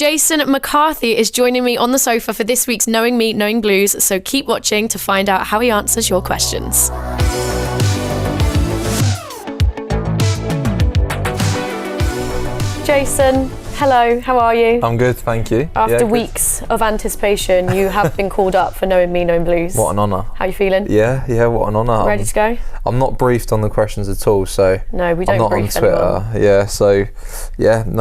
Jason McCarthy is joining me on the sofa for this week's Knowing Me, Knowing Blues, so keep watching to find out how he answers your questions. Jason, hello, how are you? I'm good, thank you. After weeks of anticipation, you have been called up for Knowing Me, Knowing Blues. What an honour. How are you feeling? Yeah, what an honour. Ready to go? I'm not briefed on the questions at all, so no, we don't I'm not brief on Twitter. anyone. Yeah, so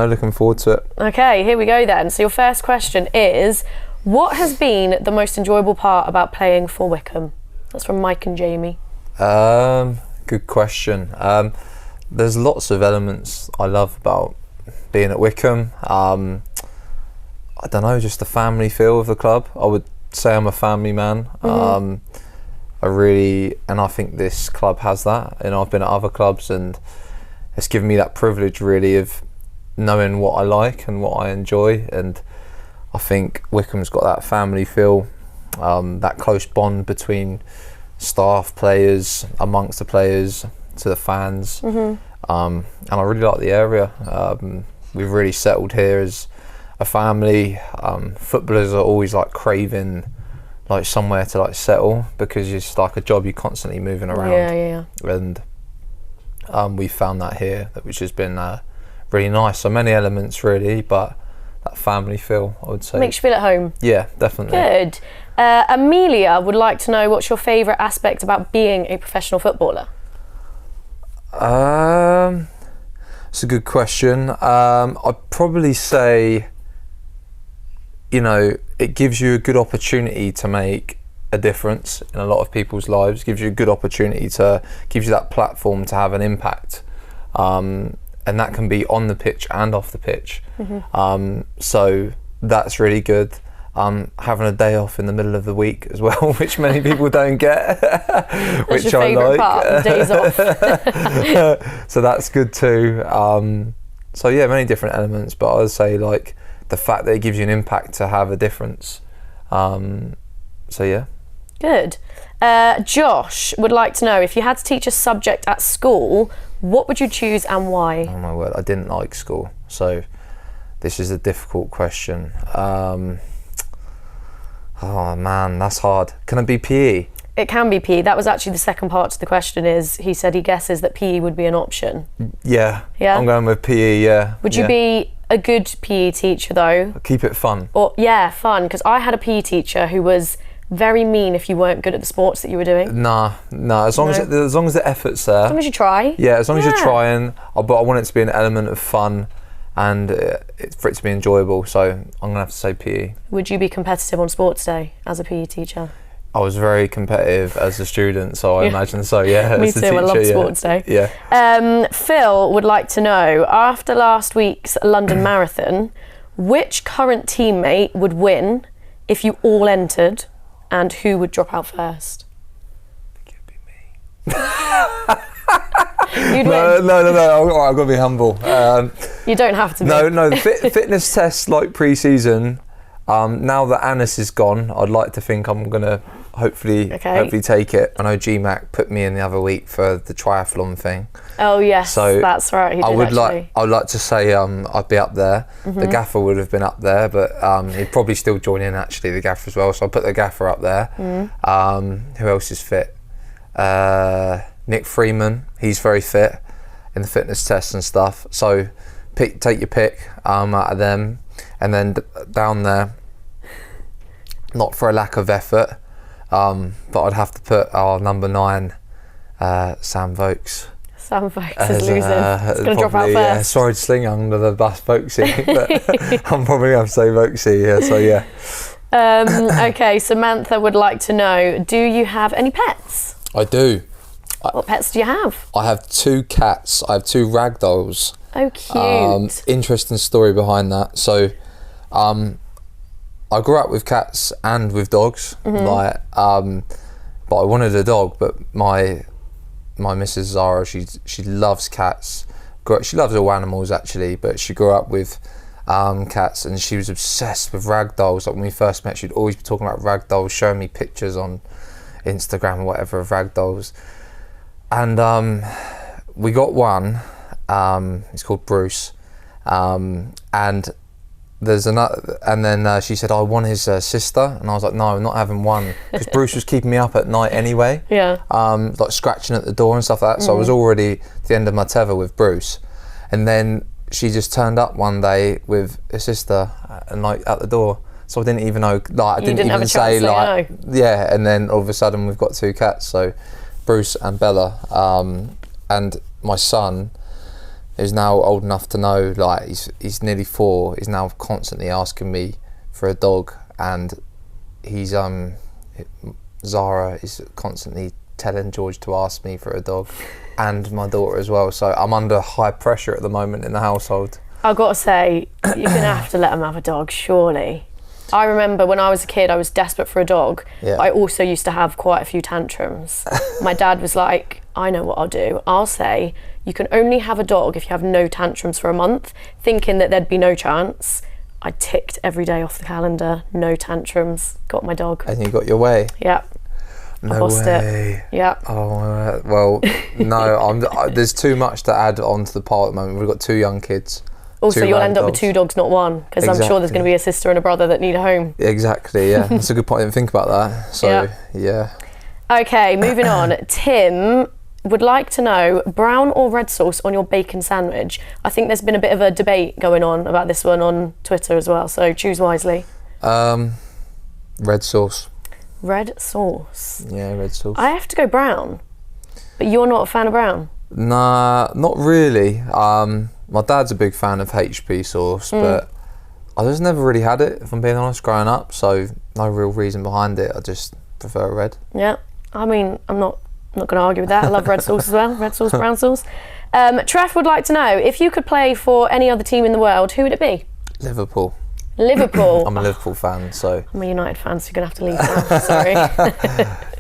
looking forward to it. Okay, here we go then. So your first question is, what has been the most enjoyable part about playing for Wycombe? That's from Mike and Jamie. Good question. There's lots of elements I love about being at Wycombe. I don't know, just the family feel of the club. I would say I'm a family man. I think this club has that. I've been at other clubs and it's given me that privilege really of knowing what I like and what I enjoy, and I think Wycombe's got that family feel, that close bond between staff, players, amongst the players, to the fans, and I really like the area. We've really settled here as a family. Footballers are always like craving like somewhere to like settle, because it's like a job you're constantly moving around. Yeah. And we found that here, which has been really nice. So many elements really, but that family feel, I would say. Makes you feel at home. Yeah, definitely. Good. Amelia would like to know, what's your favourite aspect about being a professional footballer? It's a good question. I'd probably say, it gives you a good opportunity to make a difference in a lot of people's lives. Gives you a good opportunity gives you that platform to have an impact, and that can be on the pitch and off the pitch. So that's really good. Having a day off in the middle of the week as well, which many people don't get. That's your favourite part, days off. So that's good too. Many different elements, but I would say like the fact that it gives you an impact to have a difference. Good. Josh would like to know, if you had to teach a subject at school, what would you choose and why? Oh my word, I didn't like school, so this is a difficult question. Oh man, that's hard. Can it be PE? It can be PE. That was actually the second part to the question. He said he guesses that PE would be an option. Yeah. I'm going with PE, yeah. Would you be a good PE teacher though? Keep it fun. Fun, because I had a PE teacher who was very mean if you weren't good at the sports that you were doing. Nah. As long as the effort's there. As long as you try. Yeah, as long as you're trying. But I want it to be an element of fun and for it to be enjoyable. So I'm going to have to say PE. Would you be competitive on sports day as a PE teacher? I was very competitive as a student, so I imagine so, yeah. Me too, I love sports day. Yeah. Phil would like to know, after last week's London Marathon, which current teammate would win if you all entered, and who would drop out first? I think it'd be me. You'd win. No, I've got to be humble. You don't have to be. No, the fitness test like pre-season, now that Anis is gone, I'd like to think I'm going to hopefully take it. I know GMAC put me in the other week for the triathlon thing. Oh yes, so that's right. He did, I would like to say I'd be up there. The gaffer would have been up there, but he'd probably still join in actually, the gaffer as well. So I'll put the gaffer up there. Who else is fit? Nick Freeman, he's very fit in the fitness tests and stuff. So take your pick out of them, and then down there, not for a lack of effort, but I'd have to put our number 9, Sam Vokes. Sam Vokes is losing. He's going to drop out first. Yeah, sorry to sling under the bus, Vokesy, but I'm probably going to say Vokesy, yeah, so yeah. Okay, Samantha would like to know, do you have any pets? I do. What pets do you have? I have 2 cats. I have 2 ragdolls. Oh, cute. Interesting story behind that. So, I grew up with cats and with dogs. But I wanted a dog. But my Mrs. Zara, she loves cats. She loves all animals actually, but she grew up with cats, and she was obsessed with ragdolls. Like when we first met, she'd always be talking about ragdolls, showing me pictures on Instagram or whatever of ragdolls. And we got one. It's called Bruce, and there's another, and then she said, I want his sister, and I was like, no, I'm not having one, because Bruce was keeping me up at night anyway. Yeah. Like scratching at the door and stuff like that. So I was already at the end of my tether with Bruce, and then she just turned up one day with his sister, and like at the door. So I didn't even know, like I didn't even say like, yeah. And then all of a sudden we've got 2 cats, so Bruce and Bella, and my son is now old enough to know, like he's nearly 4. He's now constantly asking me for a dog, and he's Zara is constantly telling George to ask me for a dog, and my daughter as well. So I'm under high pressure at the moment in the household. I've got to say, you're gonna have to let him have a dog, surely. I remember when I was a kid, I was desperate for a dog. Yeah. I also used to have quite a few tantrums. My dad was like, I know what I'll do. I'll say, you can only have a dog if you have no tantrums for a month, thinking that there'd be no chance. I ticked every day off the calendar, no tantrums, got my dog. And you got your way? Yeah. No I bossed way. it. Yeah. Oh, well, no, there's too much to add on to the pile at the moment. We've got 2 young kids. Also, 2 you'll rag end up with dogs. 2 dogs, not 1, because I'm sure there's going to be a sister and a brother that need a home. Exactly, yeah. That's a good point. I didn't think about that. So, yeah. Okay, moving on. Tim would like to know, brown or red sauce on your bacon sandwich? I think there's been a bit of a debate going on about this one on Twitter as well, so choose wisely. Red sauce. Red sauce. Yeah, red sauce. I have to go brown, but you're not a fan of brown? Nah, not really. My dad's a big fan of HP sauce, but I just never really had it, if I'm being honest, growing up, so no real reason behind it. I just prefer red. Yeah, I mean, I'm not going to argue with that. I love red sauce as well, red sauce, brown sauce. Treff would like to know, if you could play for any other team in the world, who would it be? Liverpool. Liverpool. I'm a Liverpool fan, so... I'm a United fan, so you're going to have to leave now, sorry.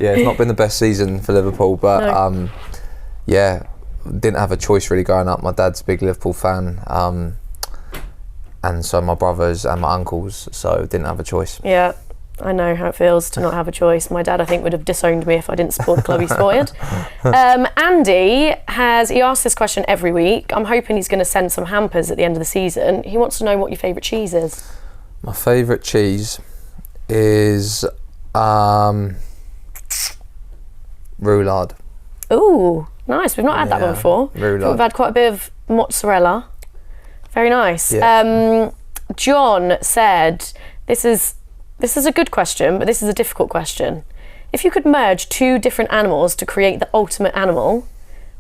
Yeah, it's not been the best season for Liverpool, but No. yeah, didn't have a choice really growing up. My dad's a big Liverpool fan, and so my brothers and my uncles, so didn't have a choice. Yeah, I know how it feels to not have a choice. My dad, I think, would have disowned me if I didn't support the club he supported. Andy he asks this question every week. I'm hoping he's going to send some hampers at the end of the season. He wants to know what your favourite cheese is. My favourite cheese is roulade. Ooh, nice. We've not had that one before. Roulade. We've had quite a bit of mozzarella. Very nice. Yeah. John said, this is a good question, but this is a difficult question. If you could merge 2 different animals to create the ultimate animal,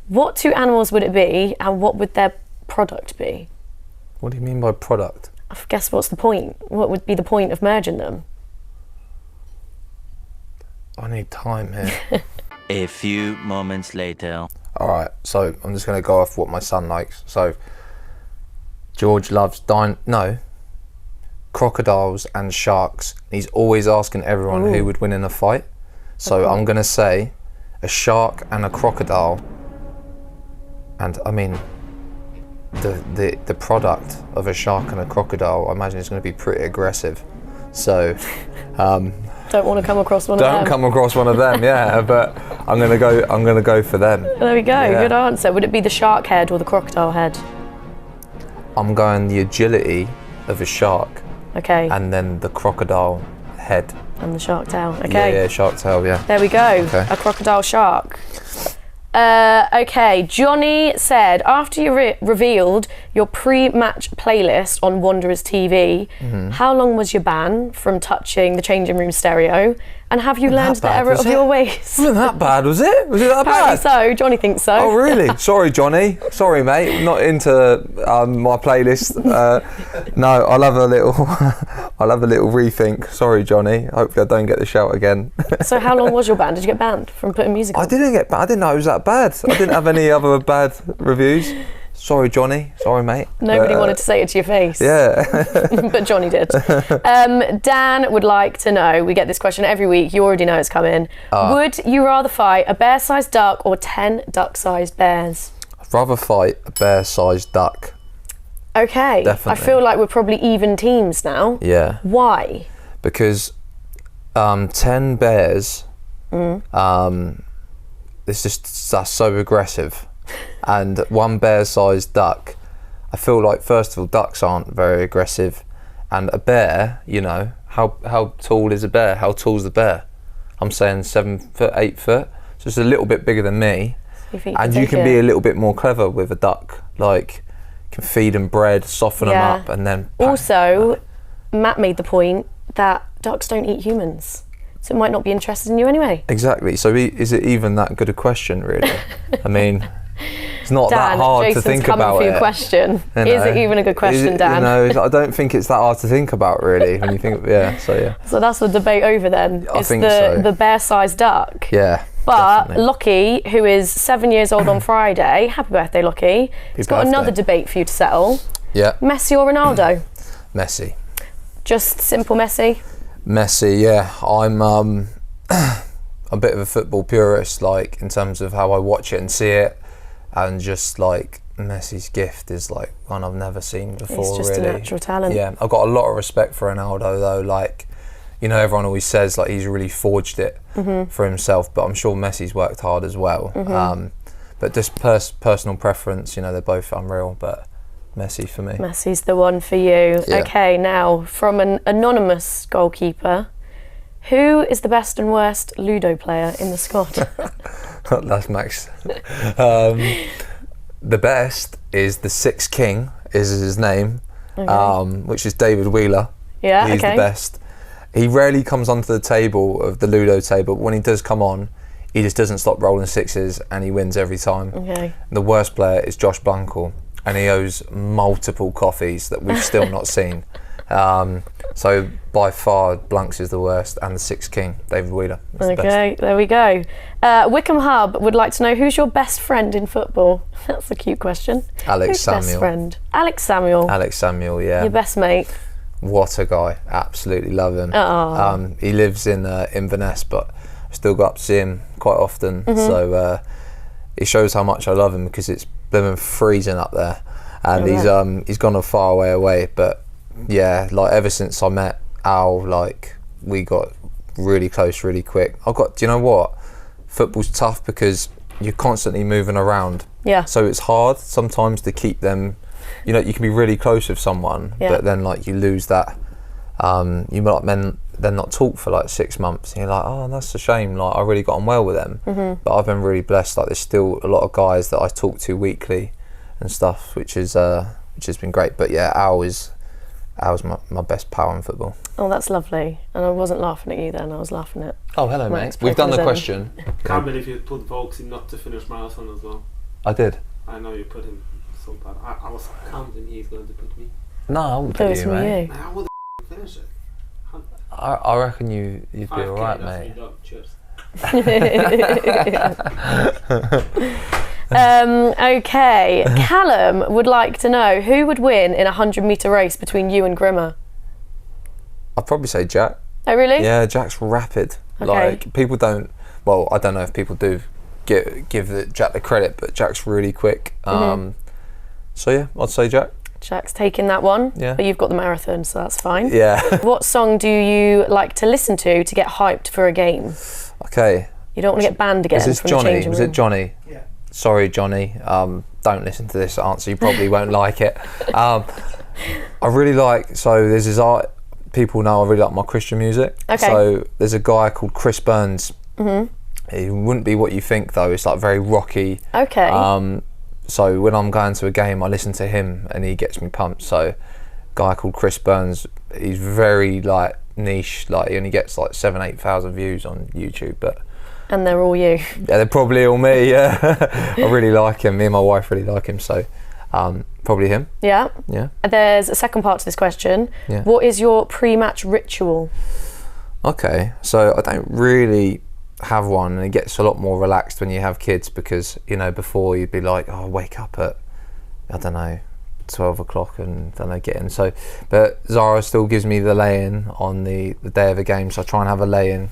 what 2 animals would it be, and what would their product be? What do you mean by product? I guess what's the point? What would be the point of merging them? I need time here. A few moments later. Alright, so I'm just going to go off what my son likes. So, George loves crocodiles and sharks. He's always asking everyone who would win in a fight. So I'm going to say a shark and a crocodile. And I mean, the product of a shark and a crocodile, I imagine, is going to be pretty aggressive. So Don't want to come across one of them. don't come across one of them, yeah. But I'm going to go for them. There we go. Yeah. Good answer. Would it be the shark head or the crocodile head? I'm going the agility of a shark, Okay. and then the crocodile head. And the shark tail. Okay. Yeah, shark tail, yeah. There we go. Okay. A crocodile shark. Okay, Johnny said, after you revealed your pre-match playlist on Wanderers TV, how long was your ban from touching the changing room stereo? And have you learned the error of your ways? Wasn't that bad, was it? Was it that Apparently bad? so. Johnny thinks so. Oh, really? Sorry, Johnny. Sorry, mate. Not into my playlist. No, I'll have a little rethink. Sorry, Johnny. Hopefully I don't get the shout again. So how long was your ban? Did you get banned from putting music on? I didn't get banned. I didn't know it was that bad. I didn't have any other bad reviews. Sorry, Johnny. Sorry, mate. Nobody wanted to say it to your face. Yeah. But Johnny did. Dan would like to know, we get this question every week, you already know it's coming. Would you rather fight a bear-sized duck or 10 duck-sized bears? I'd rather fight a bear-sized duck. Okay. Definitely. I feel like we're probably even teams now. Yeah. Why? Because 10 bears, that's so aggressive. And one bear-sized duck, I feel like, first of all, ducks aren't very aggressive, And a bear, you know, how tall is a bear? How tall's the bear? I'm saying 7 foot, 8 foot. So it's a little bit bigger than me. And you can be a little bit more clever with a duck. Like, can feed them bread, soften them up, and then... Also, Matt made the point that ducks don't eat humans. So it might not be interested in you anyway. Exactly. So is it even that good a question, really? I mean, it's not that hard Jason's to think coming about for your it. question. You know, is it even a good question, Dan? I don't think it's that hard to think about, really, when you think, So that's the debate over then. I think so. The bear-sized duck. Yeah. But definitely. Lockie, who is 7 years old on Friday, happy birthday, Lockie. He's got another debate for you to settle. Yeah. Messi or Ronaldo? Messi. Just simple Messi? Messi, yeah. I'm a bit of a football purist, like, in terms of how I watch it and see it, and just like Messi's gift is like one I've never seen before. It's just really. a natural talent. Yeah, I've got a lot of respect for Ronaldo though. Like, you know, everyone always says like he's really forged it for himself, but I'm sure Messi's worked hard as well. But just personal preference, you know, they're both unreal, but Messi for me. Messi's the one for you. Yeah. Okay, now from an anonymous goalkeeper, who is the best and worst Ludo player in the squad? That's Max. The best is the Sixth King, is his name, which is David Wheeler. Yeah, He's the best. He rarely comes onto the table of the Ludo table, but when he does come on, he just doesn't stop rolling sixes and he wins every time. Okay. The worst player is Josh Blankel, and he owes multiple coffees that we've still not seen. So by far, Blanks is the worst, and the Sixth King, David Wheeler, is the best. Okay, there we go. Wycombe Hub would like to know, who's your best friend in football? That's a cute question. Alex Who's Samuel. Best friend? Alex Samuel. Alex Samuel, yeah. Your best mate. What a guy! Absolutely love him. He lives in Inverness, but I still go up to see him quite often. So it shows how much I love him, because it's been freezing up there, and he's gone a far way away. But yeah, like ever since I met Al, like we got really close really quick. Do you know what? Football's tough because you're constantly moving around. Yeah. So it's hard sometimes to keep them. You know, you can be really close with someone, but then like you lose that. You might then not talk for like 6 months, and you're like, oh, that's a shame. Like I really got on well with them, but I've been really blessed. Like there's still a lot of guys that I talk to weekly and stuff, which has been great. But yeah, Al's my best pal in football. Oh, that's lovely. And I wasn't laughing at you then. I was laughing at. Oh, hello, Max mate. We've done the Pickles question. Can't believe you put Volksy not to finish marathon as well. I did. I know you put him so bad. I was counting he's going to put me. No, I wouldn't It put was you, from mate. you. How would finish it? I reckon you'd be 5K, alright, that's mate. me done. Cheers. Okay, Callum would like to know, who would win in a 100-metre race between you and Grimmer? I'd probably say Jack. Oh, really? Yeah, Jack's rapid. Okay. Like people don't. Well, I don't know if people do give Jack the credit, but Jack's really quick. So yeah, I'd say Jack. Jack's taking that one. Yeah. But you've got the marathon, so that's fine. Yeah. What song do you like to listen to get hyped for a game? Okay. You don't want to get banned again. Was this from Johnny? The changing Was room. it Johnny? Yeah. Sorry, Johnny. Don't listen to this answer. You probably won't like it. I really like. So there's this art. People know I really like my Christian music. Okay. So there's a guy called Chris Burns. He wouldn't be what you think though. It's like very rocky. Okay. So when I'm going to a game, I listen to him and he gets me pumped. So a guy called Chris Burns, he's very like niche. Like he only gets like 7,000-8,000 views on YouTube, but And they're all you. yeah, they're probably all me. Yeah, I really like him. Me and my wife really like him. So probably him. Yeah. Yeah. There's a second part to this question. Yeah. What is your pre-match ritual? Okay, so I don't really have one, and it gets a lot more relaxed when you have kids, because you know before you'd be like, oh, wake up at I don't know 12 o'clock and don't know get in. So but Zara still gives me the lay-in on the day of a game, so I try and have a lay-in.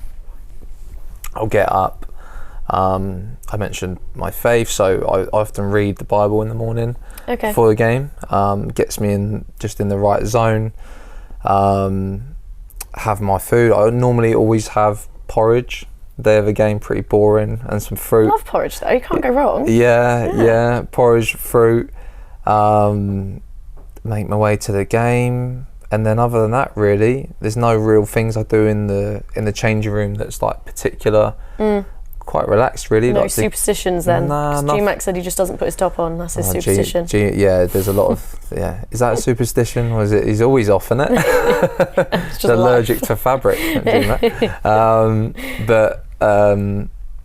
I'll get up. I mentioned my faith, so I often read the Bible in the morning before the game. Gets me in the right zone. Have my food. I normally always have porridge. Day of a game, pretty boring, and some fruit. Love porridge though, you can't go wrong. Yeah, porridge, fruit. Make my way to the game. And then other than that, really, there's no real things I do in the changing room that's like particular. Quite relaxed, really. No like superstitions then. Nah, G-Max said he just doesn't put his top on. That's his superstition. Yeah, there's a lot of Is that a superstition, or is it? He's always off, isn't it? He's allergic to fabric.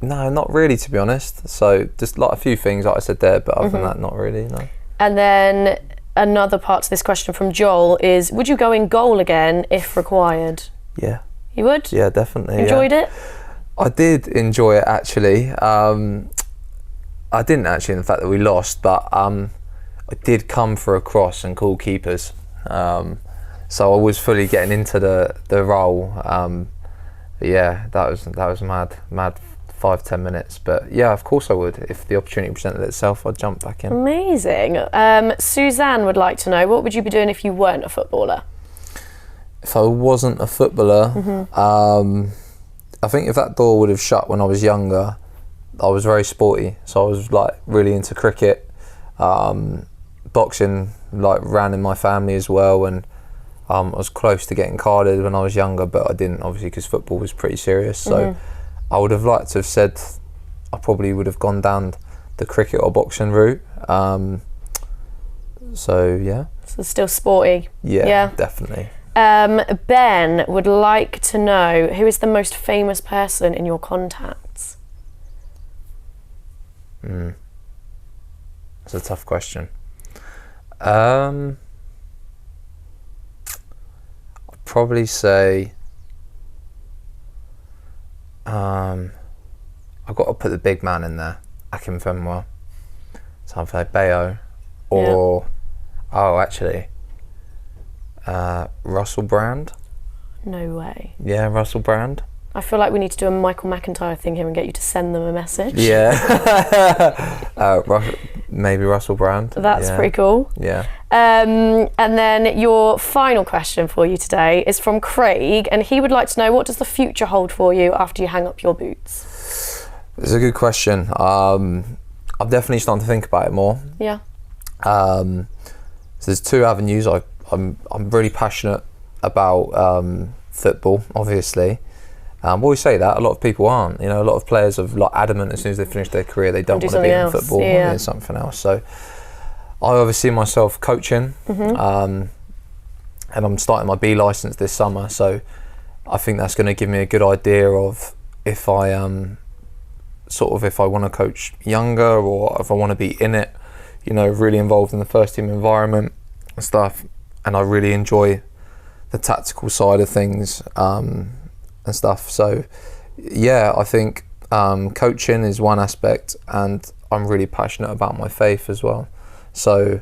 No, not really, to be honest. So just like a few things, like I said there, but other than that, not really. No. And then another part to this question from Joel is: would you go in goal again if required? Yeah. You would? Yeah, definitely. Enjoyed it? I did enjoy it, actually. I didn't actually, in the fact that we lost, but I did come for a cross and call keepers. So I was fully getting into the role. Yeah, that was mad 5-10 minutes. But yeah, of course I would. If the opportunity presented itself, I'd jump back in. Amazing. Suzanne would like to know, what would you be doing if you weren't a footballer? If I wasn't a footballer, I think if that door would have shut when I was younger, I was very sporty. So I was like really into cricket, boxing, like ran in my family as well, and I was close to getting carded when I was younger, but I didn't, obviously, because football was pretty serious. So I would have liked to have said I probably would have gone down the cricket or boxing route. So yeah. So still sporty. Yeah, definitely. Ben would like to know, who is the most famous person in your contacts? That's a tough question. I'd probably say I've got to put the big man in there, Akim Fenwell. So I'd say Bayo, or Russell Brand. No way. Yeah, Russell Brand. I feel like we need to do a Michael McIntyre thing here and get you to send them a message. Yeah. Maybe Russell Brand. That's pretty cool. Yeah. And then your final question for you today is from Craig, and he would like to know, what does the future hold for you after you hang up your boots? It's a good question. I'm definitely starting to think about it more. Yeah. So there's two avenues. I'm really passionate about football, obviously. We say that, a lot of people aren't. You know, a lot of players are like adamant as soon as they finish their career, they don't want to be in football, or something else. So I obviously see myself coaching, and I'm starting my B licence this summer. So I think that's going to give me a good idea of if I if I want to coach younger, or if I want to be in it, you know, really involved in the first team environment and stuff. And I really enjoy the tactical side of things. And stuff. So yeah, I think coaching is one aspect, and I'm really passionate about my faith as well. So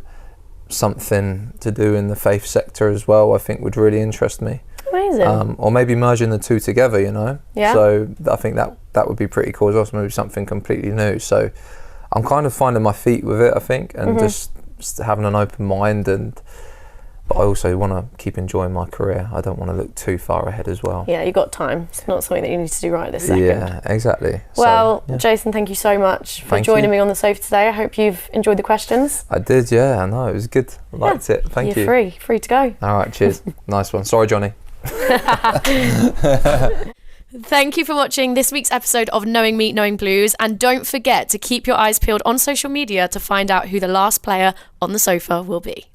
something to do in the faith sector as well, I think would really interest me. Amazing. Or maybe merging the two together, you know. Yeah. So I think that would be pretty cool as well. So maybe something completely new. So I'm kind of finding my feet with it, I think, and just having an open mind. But I also want to keep enjoying my career. I don't want to look too far ahead as well. Yeah, you've got time. It's not something that you need to do right this second. Yeah, exactly. Well, so, Jason, thank you so much for joining me on the sofa today. I hope you've enjoyed the questions. I did, yeah. I know, it was good. I liked it. Thank you. You're free to go. All right, cheers. Nice one. Sorry, Johnny. Thank you for watching this week's episode of Knowing Me, Knowing Blues, and don't forget to keep your eyes peeled on social media to find out who the last player on the sofa will be.